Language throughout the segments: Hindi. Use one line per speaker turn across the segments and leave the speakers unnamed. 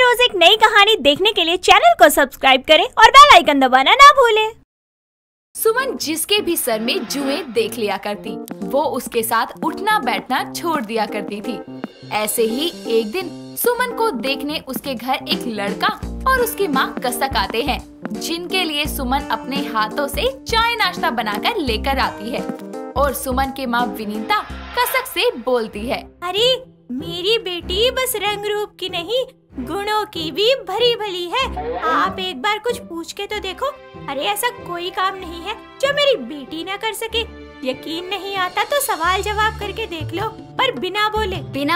रोज एक नई कहानी देखने के लिए चैनल को सब्सक्राइब करें और बेल आइकन दबाना ना भूलें।
सुमन जिसके भी सर में जुएं देख लिया करती, वो उसके साथ उठना बैठना छोड़ दिया करती थी। ऐसे ही एक दिन सुमन को देखने उसके घर एक लड़का और उसकी माँ कसक आते हैं, जिनके लिए सुमन अपने हाथों से चाय नाश्ता बनाकर लेकर आती है। और सुमन की माँ विनीता कसक से बोलती है,
अरे मेरी बेटी बस रंग रूप की नहीं, गुणों की भी भरी भली है। आप एक बार कुछ पूछ के तो देखो। अरे ऐसा कोई काम नहीं है जो मेरी बेटी ना कर सके। यकीन नहीं आता तो सवाल जवाब करके देख लो, पर बिना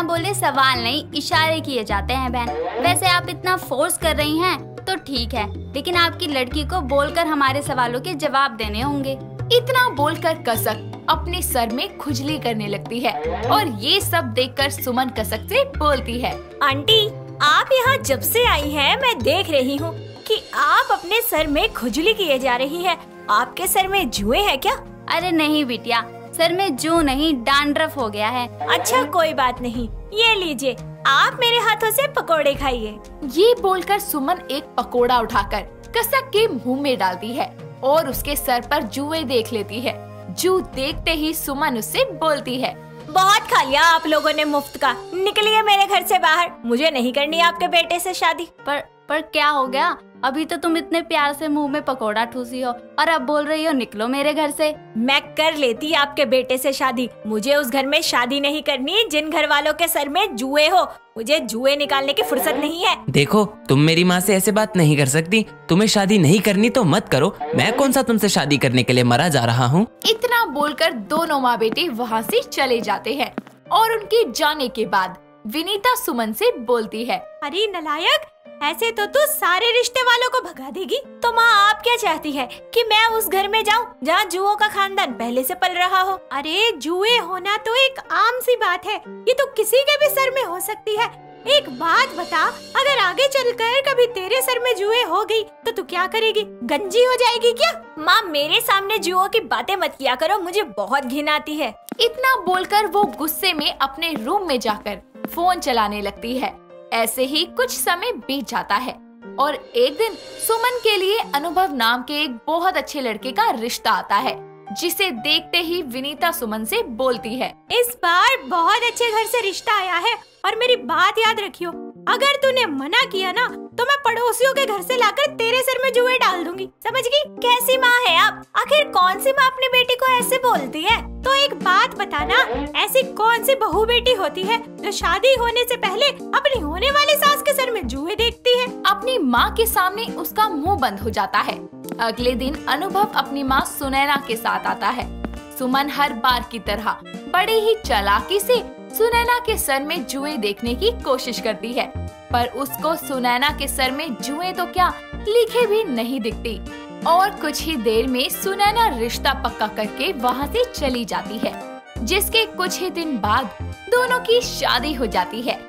बोले
सवाल नहीं, इशारे किए जाते हैं बहन। वैसे आप इतना फोर्स कर रही हैं तो ठीक है, लेकिन आपकी लड़की को बोलकर हमारे सवालों के जवाब देने होंगे।
इतना बोलकर कसक अपने सर में खुजली करने लगती है और ये सब देखकर सुमन कसक से बोलती है,
आंटी आप यहाँ जब से आई हैं मैं देख रही हूँ कि आप अपने सर में खुजली किए जा रही हैं। आपके सर में जुएं हैं क्या?
अरे नहीं बिटिया, सर में जू नहीं डैंड्रफ हो गया है।
अच्छा कोई बात नहीं, ये लीजिए आप मेरे हाथों से पकोड़े खाइए।
ये बोलकर सुमन एक पकोड़ा उठाकर कसक के मुंह में डालती है और उसके सर पर जुएं देख लेती है। जू देखते ही सुमन उससे बोलती है,
बहुत खा लिया आप लोगों ने मुफ्त का, निकलिए मेरे घर से बाहर। मुझे नहीं करनी आपके बेटे से शादी।
पर क्या हो गया? अभी तो तुम इतने प्यार से मुंह में पकोड़ा ठूसी हो और अब बोल रही हो निकलो मेरे घर से।
मैं कर लेती आपके बेटे से शादी। मुझे उस घर में शादी नहीं करनी जिन घर वालों के सर में जुए हो। मुझे जुए निकालने की फुर्सत नहीं है।
देखो तुम मेरी माँ से ऐसे बात नहीं कर सकती। तुम्हें शादी नहीं करनी तो मत करो। मैं कौन सा तुमसे शादी करने के लिए मरा जा रहा हूँ।
इतना बोलकर दोनों माँ बेटे वहाँ से चले जाते हैं और उनके जाने के बाद विनीता सुमन से बोलती है,
अरे नलायक, ऐसे तो तू सारे रिश्ते वालों को भगा देगी। तो माँ आप क्या चाहती है कि मैं उस घर में जाऊँ जहाँ जुओं का खानदान पहले से पल रहा हो? अरे जुए होना तो एक आम सी बात है, ये तो किसी के भी सर में हो सकती है। एक बात बता, अगर आगे चलकर कभी तेरे सर में जुए हो गई तो तू क्या करेगी? गंजी हो जाएगी क्या? माँ मेरे सामने जुओं की बातें मत किया करो, मुझे बहुत घिन आती है।
इतना बोलकर वो गुस्से में अपने रूम में जाकर फोन चलाने लगती है। ऐसे ही कुछ समय बीत जाता है और एक दिन सुमन के लिए अनुभव नाम के एक बहुत अच्छे लड़के का रिश्ता आता है, जिसे देखते ही विनीता सुमन से बोलती है,
इस बार बहुत अच्छे घर से रिश्ता आया है और मेरी बात याद रखियो, अगर तूने मना किया ना तो मैं पड़ोसियों के घर से लाकर तेरे सर में जुए डाल दूंगी। समझ गई? कैसी माँ है आप? आखिर कौन सी माँ अपनी बेटी को ऐसे बोलती है? तो एक बात बताना, ऐसी कौन सी बहू बेटी होती है जो शादी होने से पहले अपनी होने वाली सास के सर में जुए देखती है?
अपनी माँ के सामने उसका मुंह बंद हो जाता है। अगले दिन अनुभव अपनी माँ सुनैना के साथ आता है। सुमन हर बार की तरह बड़े ही चालाकी से सुनैना के सर में जुए देखने की कोशिश करती है, पर उसको सुनैना के सर में जुए तो क्या लिखे भी नहीं दिखती। और कुछ ही देर में सुनैना रिश्ता पक्का करके वहाँ से चली जाती है, जिसके कुछ ही दिन बाद दोनों की शादी हो जाती है।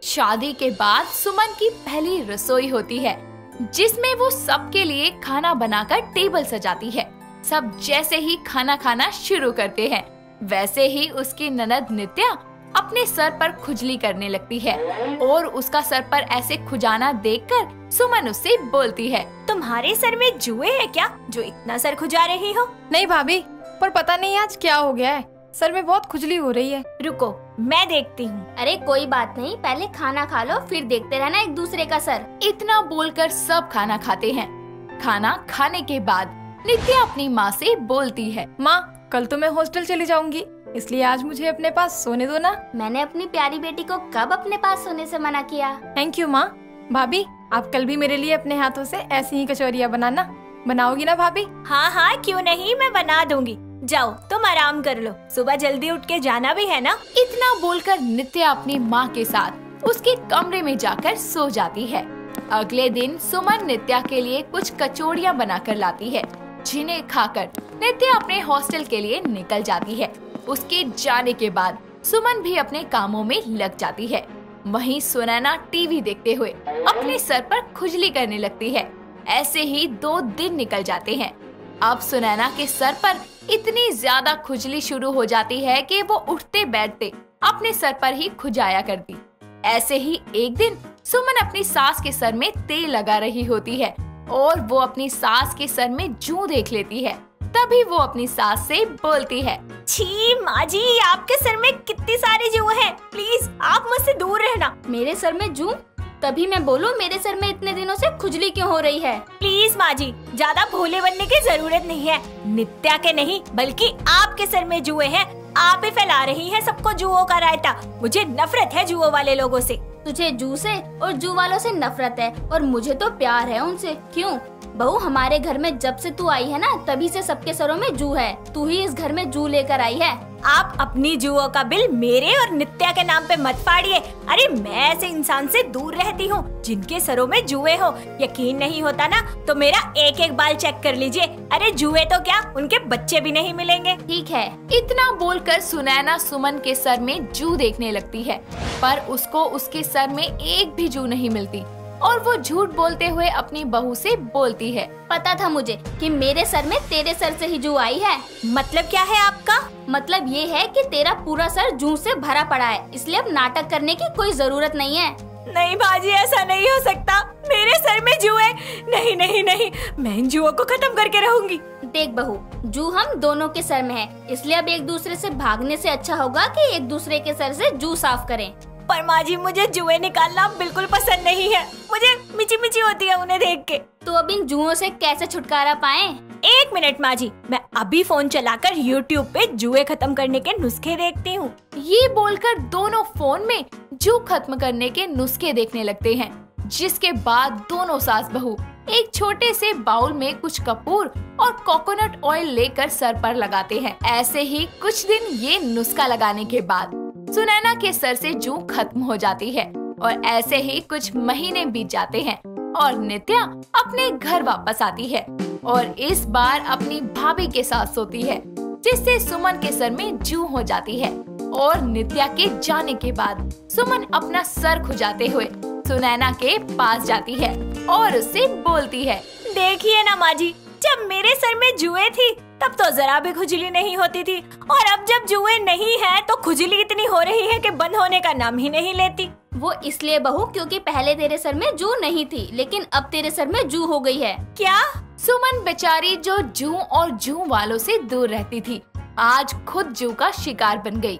शादी के बाद सुमन की पहली रसोई होती है, जिसमें वो सबके लिए खाना बनाकर टेबल सजाती है। सब जैसे ही खाना खाना शुरू करते हैं, वैसे ही उसकी ननद नित्या अपने सर पर खुजली करने लगती है और उसका सर पर ऐसे खुजाना देखकर सुमन उससे बोलती है,
तुम्हारे सर में जुए है क्या जो इतना सर खुजा रही हो?
नहीं भाभी, पर पता नहीं आज क्या हो गया है, सर में बहुत खुजली हो रही है।
रुको मैं देखती हूँ।
अरे कोई बात नहीं, पहले खाना खा लो फिर देखते रहना एक दूसरे का सर।
इतना बोलकर सब खाना खाते हैं। खाना खाने के बाद नित्या अपनी माँ से बोलती है,
माँ कल तो मैं हॉस्टल चली जाऊंगी, इसलिए आज मुझे अपने पास सोने दो ना।
मैंने अपनी प्यारी बेटी को कब अपने पास सोने से मना किया?
थैंक यू माँ। भाभी आप कल भी मेरे लिए अपने हाथों से ऐसी ही कचौरियाँ बनाओगी ना भाभी?
हाँ हाँ क्यों नहीं, मैं बना दूंगी। जाओ तुम आराम कर लो, सुबह जल्दी उठ के जाना भी है ना।
इतना बोलकर नित्या अपनी माँ के साथ उसके कमरे में जाकर सो जाती है। अगले दिन सुमन नित्या के लिए कुछ कचौड़ियाँ बनाकर लाती है, जिन्हें खाकर नित्या अपने हॉस्टल के लिए निकल जाती है। उसके जाने के बाद सुमन भी अपने कामों में लग जाती है। वहीं सुनैना टीवी देखते हुए अपने सर पर खुजली करने लगती है। ऐसे ही 2 दिन निकल जाते हैं। अब सुनैना के सर पर इतनी ज्यादा खुजली शुरू हो जाती है कि वो उठते बैठते अपने सर पर ही खुजाया करती। ऐसे ही एक दिन सुमन अपनी सास के सर में तेल लगा रही होती है और वो अपनी सास के सर में जूं देख लेती है। तभी वो अपनी सास से बोलती है,
छी माँ जी, आपके सर में कितनी सारी जूं हैं। प्लीज आप मुझसे दूर रहना।
मेरे सर में जूं? तभी मैं बोलूं मेरे सर में इतने दिनों से खुजली क्यों हो रही है?
प्लीज माँ जी, ज्यादा भोले बनने की जरूरत नहीं है। नित्या के नहीं बल्कि आपके सर में जुए हैं। आप ही फैला रही हैं सबको जुओं का रायता। मुझे नफरत है जुओं वाले लोगों से।
तुझे जू से और जू वालों से नफरत है और मुझे तो प्यार है उनसे। क्यों बहू, हमारे घर में जब से तू आई है ना, तभी से सबके सरों में जू है। तू ही इस घर में जू लेकर आई है।
आप अपनी जुओं का बिल मेरे और नित्या के नाम पे मत फाड़िए। अरे मैं ऐसे इंसान से दूर रहती हूँ जिनके सरों में जुए हो। यकीन नहीं होता ना तो मेरा एक एक बाल चेक कर लीजिए। अरे जुए तो क्या, उनके बच्चे भी नहीं मिलेंगे।
ठीक है।
इतना बोलकर सुनैना सुमन के सर में जू देखने लगती है, पर उसको उसके सर में एक भी जू नहीं मिलती और वो झूठ बोलते हुए अपनी बहू से बोलती है,
पता था मुझे कि मेरे सर में तेरे सर से ही जू आई है।
मतलब क्या है आपका?
मतलब ये है कि तेरा पूरा सर जू से भरा पड़ा है, इसलिए अब नाटक करने की कोई जरूरत नहीं है।
नहीं बाजी, ऐसा नहीं हो सकता। मेरे सर में जू है। नहीं नहीं नहीं, मैं इन जुओं को खत्म करके रहूंगी।
देख बहू, जू हम दोनों के सर में है, इसलिए अब एक दूसरे से भागने से अच्छा होगा कि एक दूसरे के सर से जू साफ करें।
पर माँ जी, मुझे जुए निकालना बिल्कुल पसंद नहीं है। मुझे मिची मिची होती है उन्हें देख के।
तो अब इन जुओं से कैसे छुटकारा पाएं?
एक मिनट माँ जी, मैं अभी फोन चलाकर YouTube पे जुए खत्म करने के नुस्खे देखती हूँ।
ये बोलकर दोनों फोन में जू खत्म करने के नुस्खे देखने लगते हैं, जिसके बाद दोनों सास बहू एक छोटे से बाउल में कुछ कपूर और कोकोनट ऑयल लेकर सर पर लगाते हैं। ऐसे ही कुछ दिन ये नुस्खा लगाने के बाद सुनैना के सर से जू खत्म हो जाती है और ऐसे ही कुछ महीने बीत जाते हैं और नित्या अपने घर वापस आती है और इस बार अपनी भाभी के साथ सोती है, जिससे सुमन के सर में जू हो जाती है। और नित्या के जाने के बाद सुमन अपना सर खुजाते हुए सुनैना के पास जाती है और उससे बोलती है,
देखिए ना माँ जी, जब मेरे सर में जुए थी तब तो जरा भी खुजली नहीं होती थी, और अब जब जुए नहीं है तो खुजली इतनी हो रही है कि बंद होने का नाम ही नहीं लेती।
वो इसलिए बहू क्योंकि पहले तेरे सर में जू नहीं थी, लेकिन अब तेरे सर में जू हो गई है।
क्या?
सुमन बेचारी जो जू और जू वालों से दूर रहती थी, आज खुद जू का शिकार बन गई।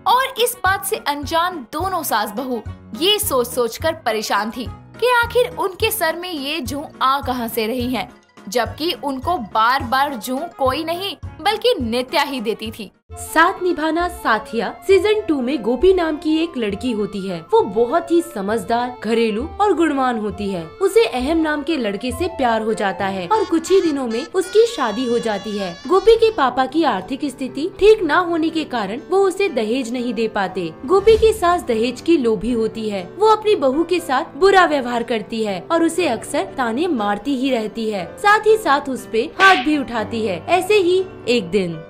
और इस बात से अनजान दोनों सास बहू ये सोच सोच कर परेशान थी कि आखिर उनके सर में ये जू आ कहां से रही हैं, जबकि उनको बार बार जू कोई नहीं बल्कि नित्या ही देती थी।
साथ निभाना साथिया सीजन 2 में गोपी नाम की एक लड़की होती है। वो बहुत ही समझदार, घरेलू और गुणवान होती है। उसे अहम नाम के लड़के से प्यार हो जाता है और कुछ ही दिनों में उसकी शादी हो जाती है। गोपी के पापा की आर्थिक स्थिति ठीक न होने के कारण वो उसे दहेज नहीं दे पाते। गोपी की सास दहेज की लोभी होती है। वो अपनी बहू के साथ बुरा व्यवहार करती है और उसे अक्सर ताने मारती ही रहती है, साथ ही साथ उस पे हाथ भी उठाती है। ऐसे ही एक दिन,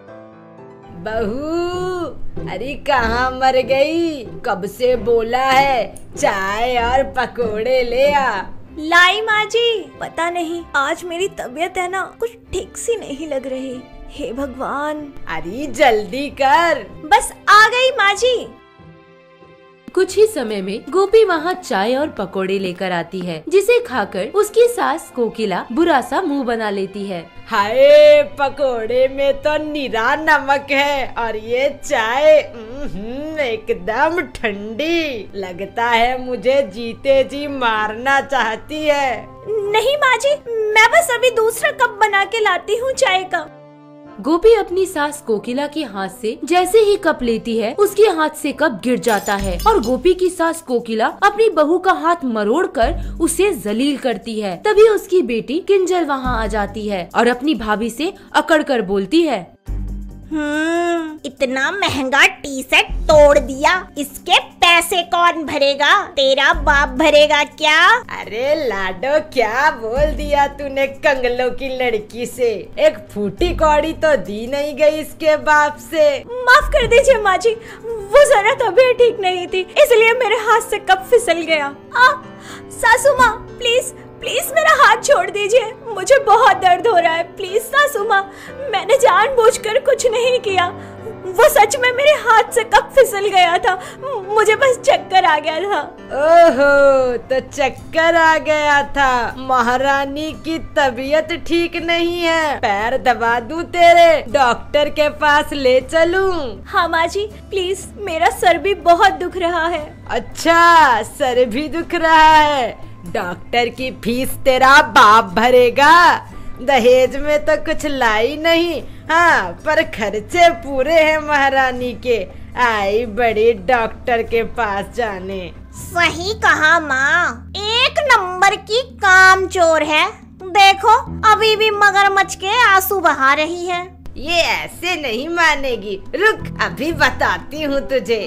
बहू, अरे कहाँ मर गई? कब से बोला है चाय और पकोड़े ले आ।
लाई माँ जी, पता नहीं आज मेरी तबीयत है ना कुछ ठीक सी नहीं लग रही। हे भगवान।
अरे जल्दी कर।
बस आ गई माँ जी।
कुछ ही समय में गोपी वहाँ चाय और पकोड़े लेकर आती है, जिसे खाकर उसकी सास कोकिला बुरा सा मुंह बना लेती है।
हाय, पकोड़े में तो निरा नमक है और ये चाय एकदम ठंडी। लगता है मुझे जीते जी मारना चाहती है।
नहीं माँ जी, मैं बस अभी दूसरा कप बना के लाती हूँ चाय का।
गोपी अपनी सास कोकिला के हाथ से जैसे ही कप लेती है, उसके हाथ से कप गिर जाता है और गोपी की सास कोकिला अपनी बहू का हाथ मरोड़कर उसे जलील करती है। तभी उसकी बेटी किंजल वहाँ आ जाती है और अपनी भाभी से अकड़कर बोलती है,
इतना महंगा टी सेट तोड़ दिया, इसके पैसे कौन भरेगा? तेरा बाप भरेगा क्या?
अरे लाडो, क्या बोल दिया तूने कंगलों की लड़की से? एक फूटी कौड़ी तो दी नहीं गई इसके बाप से।
माफ कर दीजिए माँ जी, वो जरा तबीयत ठीक नहीं थी, इसलिए मेरे हाथ से कप फिसल गया। सासू माँ, प्लीज प्लीज मेरा हाथ छोड़ दीजिए, मुझे बहुत दर्द हो रहा है। प्लीज सासू माँ, मैंने जानबूझकर कुछ नहीं किया, वो सच में मेरे हाथ से कब फिसल गया था। मुझे बस चक्कर आ गया था।
ओहो, तो चक्कर आ गया था। महारानी की तबीयत ठीक नहीं है, पैर दबा दूं तेरे, डॉक्टर के पास ले चलूं?
हाँ माँ जी प्लीज, मेरा सर भी बहुत दुख रहा है।
अच्छा, सर भी दुख रहा है। डॉक्टर की फीस तेरा बाप भरेगा। दहेज में तो कुछ लाई नहीं, हाँ, पर खर्चे पूरे हैं महारानी के। आई बड़ी डॉक्टर के पास जाने।
सही कहा माँ, एक नंबर की कामचोर है। देखो अभी भी मगरमच्छ के आंसू बहा रही है।
ये ऐसे नहीं मानेगी, रुक अभी बताती हूँ तुझे।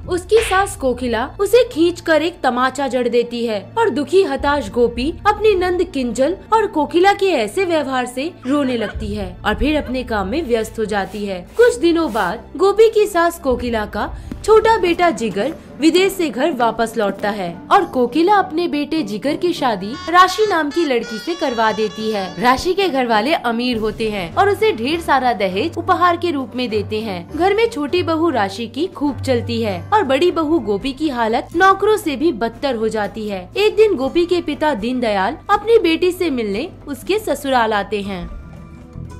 उसकी सास कोकिला उसे खींचकर एक तमाचा जड़ देती है और दुखी हताश गोपी अपनी नंद किंजल और कोकिला के ऐसे व्यवहार से रोने लगती है और फिर अपने काम में व्यस्त हो जाती है। कुछ दिनों बाद गोपी की सास कोकिला का छोटा बेटा जिगर विदेश से घर वापस लौटता है और कोकिला अपने बेटे जिगर की शादी राशि नाम की लड़की से करवा देती है। राशि के घर वाले अमीर होते हैं और उसे ढेर सारा दहेज उपहार के रूप में देते हैं। घर में छोटी बहू राशि की खूब चलती है और बड़ी बहू गोपी की हालत नौकरों से भी बदतर हो जाती है। एक दिन गोपी के पिता दीनदयाल अपनी बेटी से मिलने उसके ससुराल आते हैं।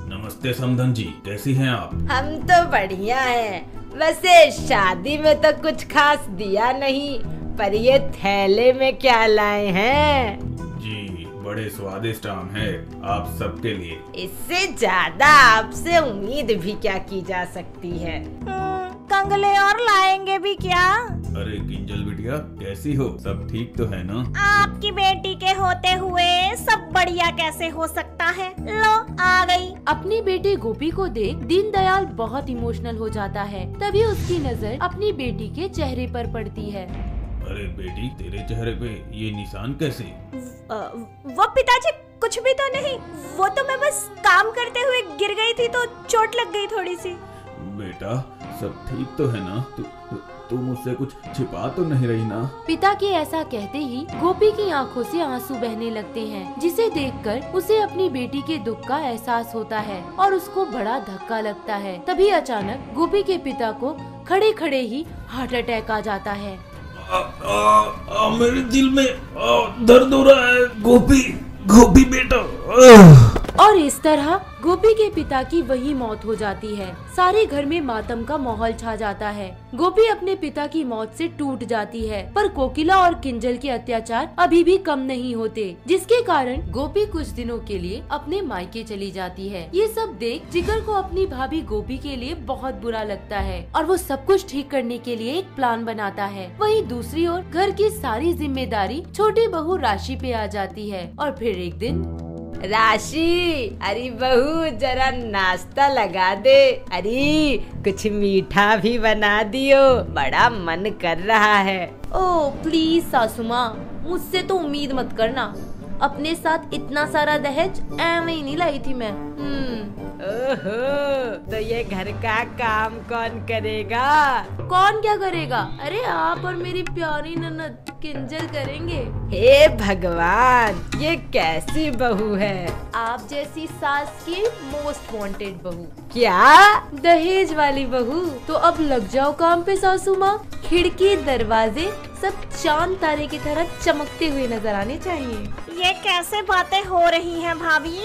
नमस्ते समधन जी, कैसी हैं आप?
हम तो बढ़िया हैं। वैसे शादी में तो कुछ खास दिया नहीं, पर ये थैले में क्या लाए हैं?
जी, बड़े स्वादिष्ट आम है आप सबके लिए।
इससे ज्यादा आपसे उम्मीद भी क्या की जा सकती है।
कंगले और लाएंगे भी क्या?
अरे किंजल बिटिया, कैसी हो? सब ठीक तो है ना?
आपकी बेटी के होते हुए सब बढ़िया कैसे हो सकता है? लो आ गई।
अपनी बेटी गोपी को देख दीनदयाल बहुत इमोशनल हो जाता है। तभी उसकी नजर अपनी बेटी के चेहरे पर पड़ती है।
अरे बेटी, तेरे चेहरे पे ये निशान कैसे?
वो पिताजी कुछ भी तो नहीं, वो तो मैं बस काम करते हुए गिर गई थी तो चोट लग गई थोड़ी सी।
बेटा सब ठीक तो है ना? तू मुझसे कुछ छिपा तो नहीं रही ना?
पिता के ऐसा कहते ही गोपी की आंखों से आंसू बहने लगते हैं, जिसे देखकर उसे अपनी बेटी के दुख का एहसास होता है और उसको बड़ा धक्का लगता है। तभी अचानक गोपी के पिता को खड़े खड़े ही हार्ट अटैक आ जाता है।
मेरे दिल में दर्द हो रहा है। गोपी बेटा।
और इस तरह गोपी के पिता की वही मौत हो जाती है। सारे घर में मातम का माहौल छा जाता है। गोपी अपने पिता की मौत से टूट जाती है, पर कोकिला और किंजल के अत्याचार अभी भी कम नहीं होते, जिसके कारण गोपी कुछ दिनों के लिए अपने मायके चली जाती है। ये सब देख जिगर को अपनी भाभी गोपी के लिए बहुत बुरा लगता है और वो सब कुछ ठीक करने के लिए एक प्लान बनाता है। वहीं दूसरी ओर घर की सारी जिम्मेदारी छोटी बहू राशि पे आ जाती है और फिर एक दिन
राशि, अरे बहू जरा नाश्ता लगा दे। अरे कुछ मीठा भी बना दियो, बड़ा मन कर रहा है।
ओह प्लीज सासू माँ, मुझसे तो उम्मीद मत करना। अपने साथ इतना सारा दहेज ऐਵੇਂ ही नहीं लाई थी मैं।
ओहो, तो ये घर का काम कौन करेगा?
कौन क्या करेगा? अरे आप और मेरी प्यारी ननद किंजल करेंगे।
हे भगवान, ये कैसी बहू है?
आप जैसी सास की मोस्ट वांटेड बहू।
क्या?
दहेज वाली बहू। तो अब लग जाओ काम पे सासू माँ। खिड़की दरवाजे सब चांद तारे की तरह चमकते हुए नजर आने चाहिए।
ये कैसे बातें हो रही हैं भाभी?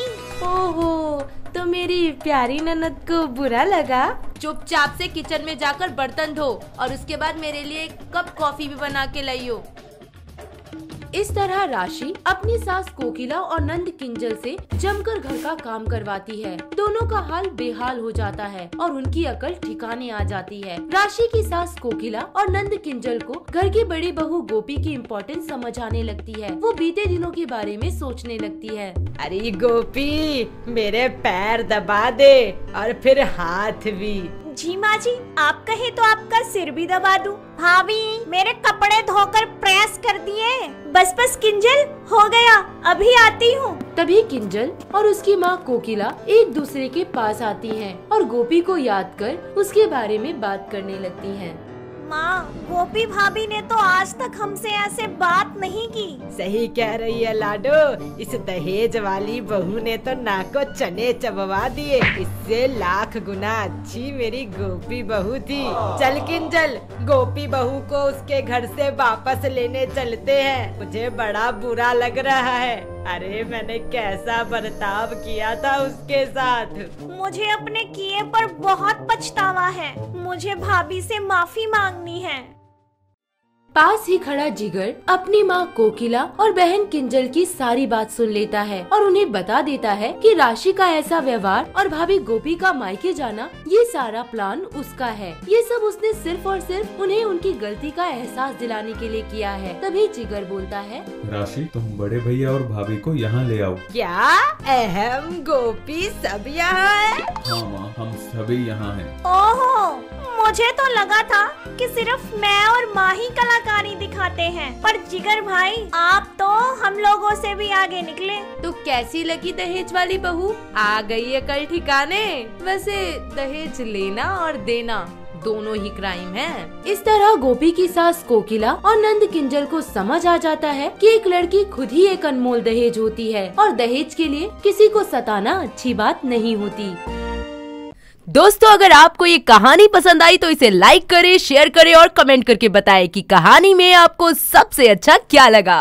ओहो, तो मेरी प्यारी ननद को बुरा लगा? चुपचाप से किचन में जाकर बर्तन धो और उसके बाद मेरे लिए एक कप कॉफी भी बना के लाइयो। इस तरह राशि अपनी सास कोकिला और नंद किंजल से जमकर घर का काम करवाती है। दोनों का हाल बेहाल हो जाता है और उनकी अकल ठिकाने आ जाती है। राशि की सास कोकिला और नंद किंजल को घर की बड़ी बहू गोपी की इम्पोर्टेंस समझ आने लगती है। वो बीते दिनों के बारे में सोचने लगती है।
अरे गोपी, मेरे पैर दबा दे और फिर हाथ भी।
जी माँ जी, आप कहे तो आपका सिर भी दबा दूं। भाभी मेरे कपड़े धोकर प्रेस कर दिए। बस किंजल, हो गया, अभी आती हूँ।
तभी किंजल और उसकी माँ कोकिला एक दूसरे के पास आती हैं और गोपी को याद कर उसके बारे में बात करने लगती हैं।
माँ, गोपी भाभी ने तो आज तक हमसे ऐसे बात नहीं की।
सही कह रही है लाडो, इस दहेज वाली बहू ने तो नाको चने चबवा दिए। इससे लाख गुना अच्छी मेरी गोपी बहू थी। चल किंजल, गोपी बहू को उसके घर से वापस लेने चलते हैं। मुझे बड़ा बुरा लग रहा है। अरे मैंने कैसा बर्ताव किया था उसके साथ।
मुझे अपने किए पर बहुत पछतावा है। मुझे भाभी से माफी मांगनी है।
पास ही खड़ा जिगर अपनी माँ कोकिला और बहन किंजल की सारी बात सुन लेता है और उन्हें बता देता है कि राशि का ऐसा व्यवहार और भाभी गोपी का मायके जाना, ये सारा प्लान उसका है। ये सब उसने सिर्फ और सिर्फ उन्हें उनकी गलती का एहसास दिलाने के लिए किया है। तभी जिगर बोलता है,
राशि तुम बड़े भैया और भाभी को यहाँ ले आओ।
क्या अहम गोपी सब यहाँ है?
हाँ माँ, हम सभी यहाँ हैं।
ओहो, मुझे तो लगा था कि सिर्फ मैं और माँ ही कलाकारी दिखाते हैं, पर जिगर भाई आप तो हम लोगों से भी आगे निकले।
तो कैसी लगी दहेज वाली बहू? आ गई है कल ठिकाने। वैसे दहेज लेना और देना दोनों ही क्राइम है। इस तरह गोपी की सास कोकिला और नंद किंजल को समझ आ जाता है कि एक लड़की खुद ही एक अनमोल दहेज होती है और दहेज के लिए किसी को सताना अच्छी बात नहीं होती। दोस्तों, अगर आपको ये कहानी पसंद आई तो इसे लाइक करें, शेयर करें और कमेंट करके बताएं कि कहानी में आपको सबसे अच्छा क्या लगा।